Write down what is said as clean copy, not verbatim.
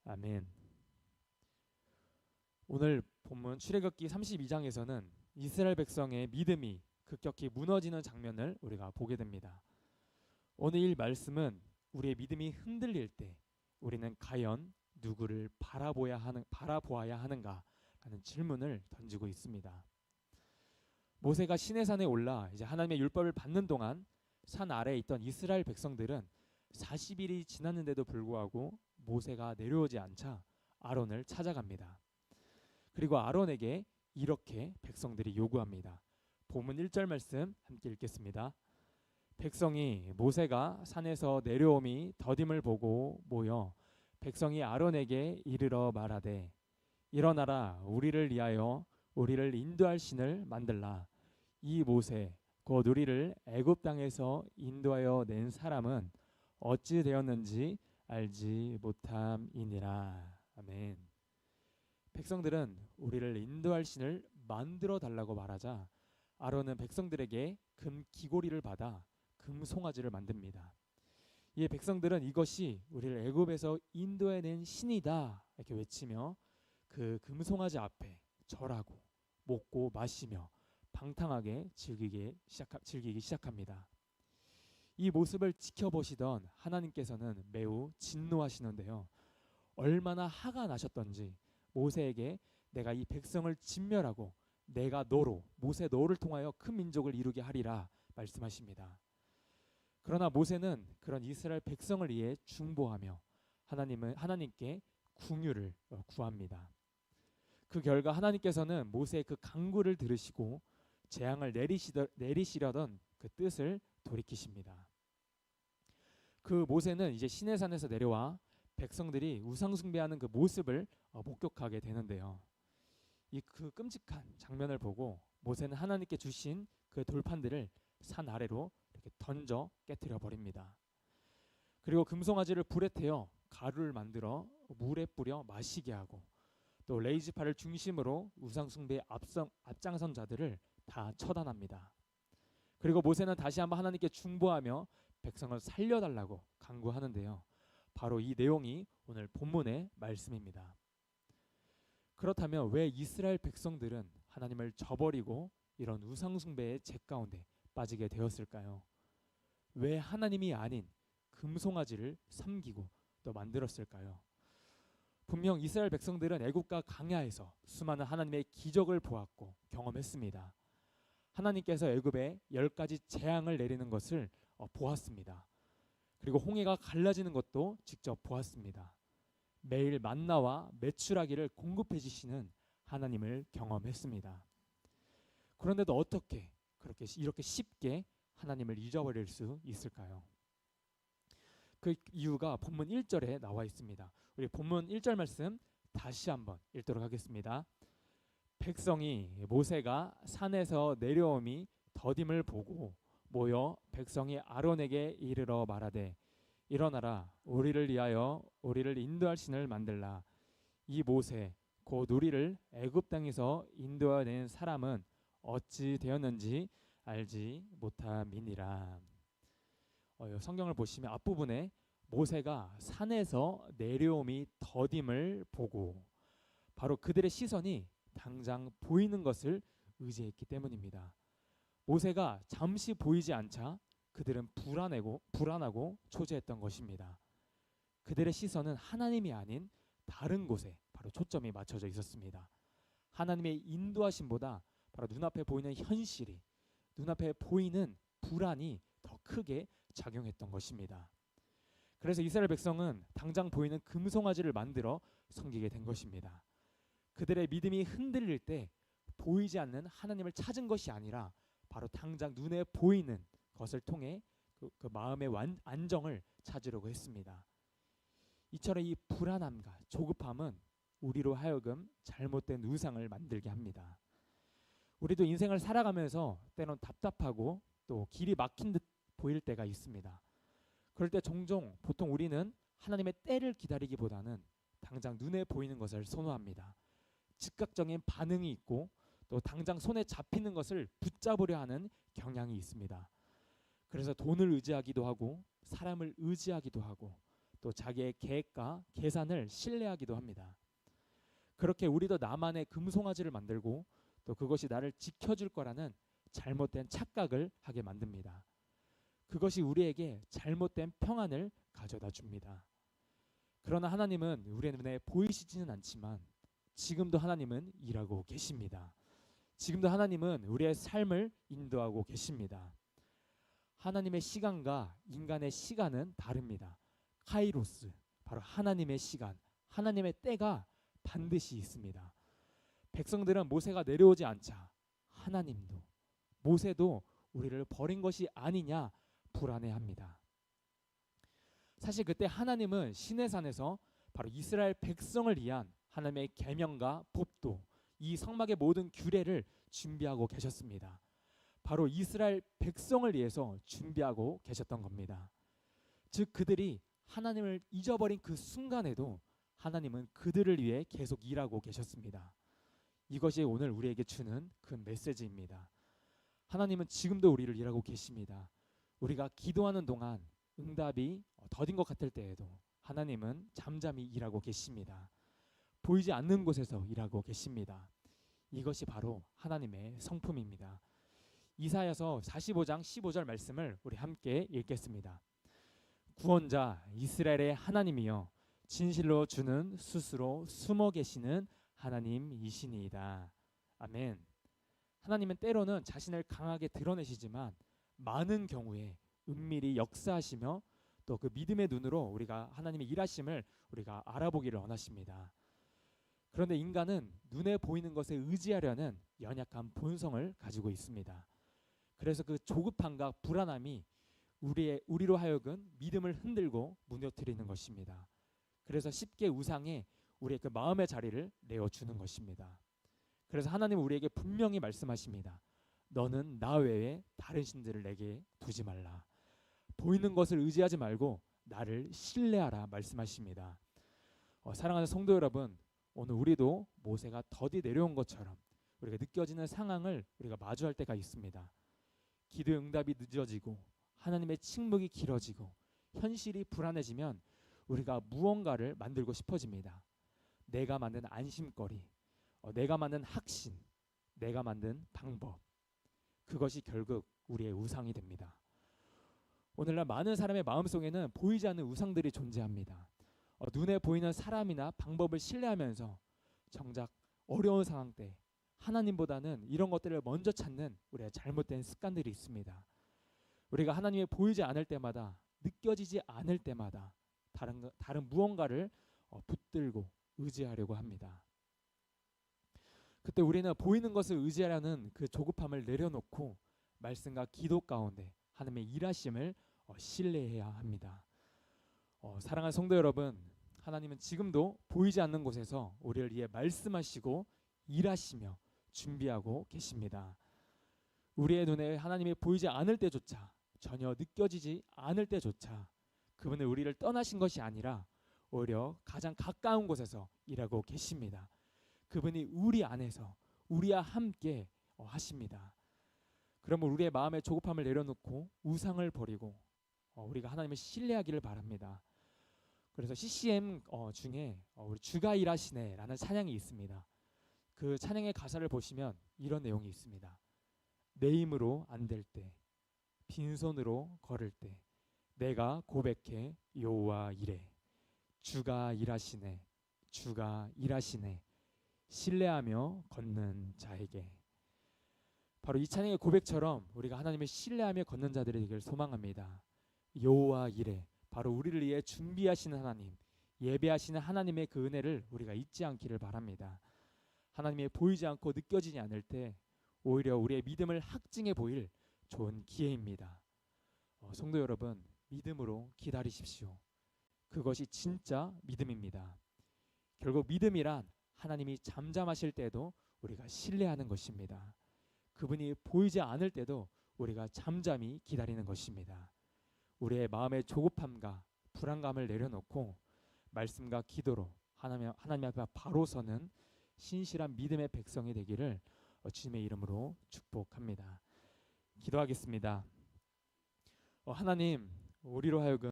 아멘. 오늘 본문 출애굽기 32장에서는 이스라엘 백성의 믿음이 급격히 무너지는 장면을 우리가 보게 됩니다. 오늘 이 말씀은 우리의 믿음이 흔들릴 때 우리는 과연 누구를 바라보아야 하는가라는 질문을 던지고 있습니다. 모세가 시내산에 올라 이제 하나님의 율법을 받는 동안 산 아래에 있던 이스라엘 백성들은 40일이 지났는데도 불구하고 모세가 내려오지 않자 아론을 찾아갑니다. 그리고 아론에게 이렇게 백성들이 요구합니다. 본문 1절 말씀 함께 읽겠습니다. 백성이 모세가 산에서 내려옴이 더딤을 보고 모여 백성이 아론에게 이르러 말하되 일어나라 우리를 위하여 우리를 인도할 신을 만들라. 이 모세 곧 우리를 애굽 땅에서 인도하여 낸 사람은 어찌 되었는지 알지 못함이니라. 아멘. 백성들은 우리를 인도할 신을 만들어 달라고 말하자 아론은 백성들에게 금 귀고리를 받아 금 송아지를 만듭니다. 이 백성들은 이것이 우리를 애굽에서 인도해낸 신이다 이렇게 외치며 그 금송아지 앞에 절하고 먹고 마시며 방탕하게 즐기기 시작합니다. 이 모습을 지켜보시던 하나님께서는 매우 진노하시는데요. 얼마나 화가 나셨던지 모세에게 내가 이 백성을 진멸하고 내가 모세 너를 통하여 큰 민족을 이루게 하리라 말씀하십니다. 그러나 모세는 그런 이스라엘 백성을 위해 중보하며 하나님께 궁유를 구합니다. 그 결과 하나님께서는 모세의 그 간구를 들으시고 재앙을 내리시려던 그 뜻을 돌이키십니다. 그 모세는 이제 시내산에서 내려와 백성들이 우상 숭배하는 그 모습을 목격하게 되는데요. 이 그 끔찍한 장면을 보고 모세는 하나님께 주신 그 돌판들을 산 아래로 이렇게 던져 깨뜨려 버립니다. 그리고 금송아지를 불에 태워 가루를 만들어 물에 뿌려 마시게 하고 또 레이지파를 중심으로 우상 숭배에 앞장선 자들을 다 처단합니다. 그리고 모세는 다시 한번 하나님께 중보하며 백성을 살려달라고 간구하는데요. 바로 이 내용이 오늘 본문의 말씀입니다. 그렇다면 왜 이스라엘 백성들은 하나님을 저버리고 이런 우상 숭배의 죄 가운데 빠지게 되었을까요? 왜 하나님이 아닌 금송아지를 섬기고 또 만들었을까요? 분명 이스라엘 백성들은 애굽과 광야에서 수많은 하나님의 기적을 보았고 경험했습니다. 하나님께서 애굽에 10가지 재앙을 내리는 것을 보았습니다. 그리고 홍해가 갈라지는 것도 직접 보았습니다. 매일 만나와 메추라기를 공급해 주시는 하나님을 경험했습니다. 그런데도 어떻게 이렇게 쉽게 하나님을 잊어버릴 수 있을까요? 그 이유가 본문 1절에 나와 있습니다. 우리 본문 1절 말씀 다시 한번 읽도록 하겠습니다. 백성이 모세가 산에서 내려옴이 더딤을 보고 모여 백성이 아론에게 이르러 말하되 일어나라 우리를 위하여 우리를 인도할 신을 만들라. 이 모세 곧 우리를 애굽 땅에서 인도하여 사람은 어찌 되었는지 알지 못함이니라. 성경을 보시면 앞부분에 모세가 산에서 내려옴이 더딤을 보고 바로 그들의 시선이 당장 보이는 것을 의지했기 때문입니다. 모세가 잠시 보이지 않자 그들은 불안하고 초조했던 것입니다. 그들의 시선은 하나님이 아닌 다른 곳에 바로 초점이 맞춰져 있었습니다. 하나님의 인도하심보다 바로 눈앞에 보이는 현실이 눈앞에 보이는 불안이 더 크게 작용했던 것입니다. 그래서 이스라엘 백성은 당장 보이는 금송아지를 만들어 섬기게 된 것입니다. 그들의 믿음이 흔들릴 때 보이지 않는 하나님을 찾은 것이 아니라 바로 당장 눈에 보이는 것을 통해 그 마음의 안정을 찾으려고 했습니다. 이처럼 이 불안함과 조급함은 우리로 하여금 잘못된 우상을 만들게 합니다. 우리도 인생을 살아가면서 때론 답답하고 또 길이 막힌 듯 보일 때가 있습니다. 그럴 때 종종 보통 우리는 하나님의 때를 기다리기보다는 당장 눈에 보이는 것을 선호합니다. 즉각적인 반응이 있고 또 당장 손에 잡히는 것을 붙잡으려 하는 경향이 있습니다. 그래서 돈을 의지하기도 하고 사람을 의지하기도 하고 또 자기의 계획과 계산을 신뢰하기도 합니다. 그렇게 우리도 나만의 금송아지를 만들고 또 그것이 나를 지켜줄 거라는 잘못된 착각을 하게 만듭니다. 그것이 우리에게 잘못된 평안을 가져다 줍니다. 그러나 하나님은 우리의 눈에 보이시지는 않지만 지금도 하나님은 일하고 계십니다. 지금도 하나님은 우리의 삶을 인도하고 계십니다. 하나님의 시간과 인간의 시간은 다릅니다. 카이로스, 바로 하나님의 시간, 하나님의 때가 반드시 있습니다. 백성들은 모세가 내려오지 않자 하나님도 모세도 우리를 버린 것이 아니냐 불안해합니다. 사실 그때 하나님은 시내산에서 바로 이스라엘 백성을 위한 하나님의 계명과 법도, 이 성막의 모든 규례를 준비하고 계셨습니다. 바로 이스라엘 백성을 위해서 준비하고 계셨던 겁니다. 즉 그들이 하나님을 잊어버린 그 순간에도 하나님은 그들을 위해 계속 일하고 계셨습니다. 이것이 오늘 우리에게 주는 그 메시지입니다. 하나님은 지금도 우리를 일하고 계십니다. 우리가 기도하는 동안 응답이 더딘 것 같을 때에도 하나님은 잠잠히 일하고 계십니다. 보이지 않는 곳에서 일하고 계십니다. 이것이 바로 하나님의 성품입니다. 이사야서 45장 15절 말씀을 우리 함께 읽겠습니다. 구원자 이스라엘의 하나님이여 진실로 주는 스스로 숨어 계시는 하나님이시니이다. 아멘. 하나님은 때로는 자신을 강하게 드러내시지만 많은 경우에 은밀히 역사하시며 또 그 믿음의 눈으로 우리가 하나님의 일하심을 우리가 알아보기를 원하십니다. 그런데 인간은 눈에 보이는 것에 의지하려는 연약한 본성을 가지고 있습니다. 그래서 그 조급함과 불안함이 우리로 하여금 믿음을 흔들고 무너뜨리는 것입니다. 그래서 쉽게 우상에 우리의 그 마음의 자리를 내어주는 것입니다. 그래서 하나님은 우리에게 분명히 말씀하십니다. 너는 나 외에 다른 신들을 내게 두지 말라. 보이는 것을 의지하지 말고 나를 신뢰하라 말씀하십니다. 사랑하는 성도 여러분, 오늘 우리도 모세가 더디 내려온 것처럼 우리가 느껴지는 상황을 우리가 마주할 때가 있습니다. 기도의 응답이 늦어지고 하나님의 침묵이 길어지고 현실이 불안해지면 우리가 무언가를 만들고 싶어집니다. 내가 만든 안심거리, 내가 만든 확신, 내가 만든 방법, 그것이 결국 우리의 우상이 됩니다. 오늘날 많은 사람의 마음속에는 보이지 않는 우상들이 존재합니다. 눈에 보이는 사람이나 방법을 신뢰하면서 정작 어려운 상황 때 하나님보다는 이런 것들을 먼저 찾는 우리의 잘못된 습관들이 있습니다. 우리가 하나님이 보이지 않을 때마다, 느껴지지 않을 때마다 다른 무언가를 붙들고 의지하려고 합니다. 그때 우리는 보이는 것을 의지하려는 그 조급함을 내려놓고 말씀과 기도 가운데 하나님의 일하심을 신뢰해야 합니다. 사랑하는 성도 여러분, 하나님은 지금도 보이지 않는 곳에서 우리를 위해 말씀하시고 일하시며 준비하고 계십니다. 우리의 눈에 하나님이 보이지 않을 때조차, 전혀 느껴지지 않을 때조차 그분은 우리를 떠나신 것이 아니라 오히려 가장 가까운 곳에서 일하고 계십니다. 그분이 우리 안에서 우리와 함께 하십니다. 그러면 우리의 마음의 조급함을 내려놓고 우상을 버리고 우리가 하나님을 신뢰하기를 바랍니다. 그래서 CCM 중에 우리 주가 일하시네라는 찬양이 있습니다. 그 찬양의 가사를 보시면 이런 내용이 있습니다. 내 힘으로 안 될 때, 빈손으로 걸을 때 내가 고백해 여호와 이래. 주가 일하시네, 주가 일하시네, 신뢰하며 걷는 자에게. 바로 이 찬양의 고백처럼 우리가 하나님을 신뢰하며 걷는 자들이 되길 소망합니다. 여호와 이래, 바로 우리를 위해 준비하시는 하나님, 예배하시는 하나님의 그 은혜를 우리가 잊지 않기를 바랍니다. 하나님이 보이지 않고 느껴지지 않을 때 오히려 우리의 믿음을 확증해 보일 좋은 기회입니다. 성도 여러분, 믿음으로 기다리십시오. 그것이 진짜 믿음입니다. 결국 믿음이란 하나님이 잠잠하실 때도 우리가 신뢰하는 것입니다. 그분이 보이지 않을 때도 우리가 잠잠히 기다리는 것입니다. 우리의 마음의 조급함과 불안감을 내려놓고 말씀과 기도로 하나님 앞에 바로 서는 신실한 믿음의 백성이 되기를 주님의 이름으로 축복합니다. 기도하겠습니다. 하나님, 우리로 하여금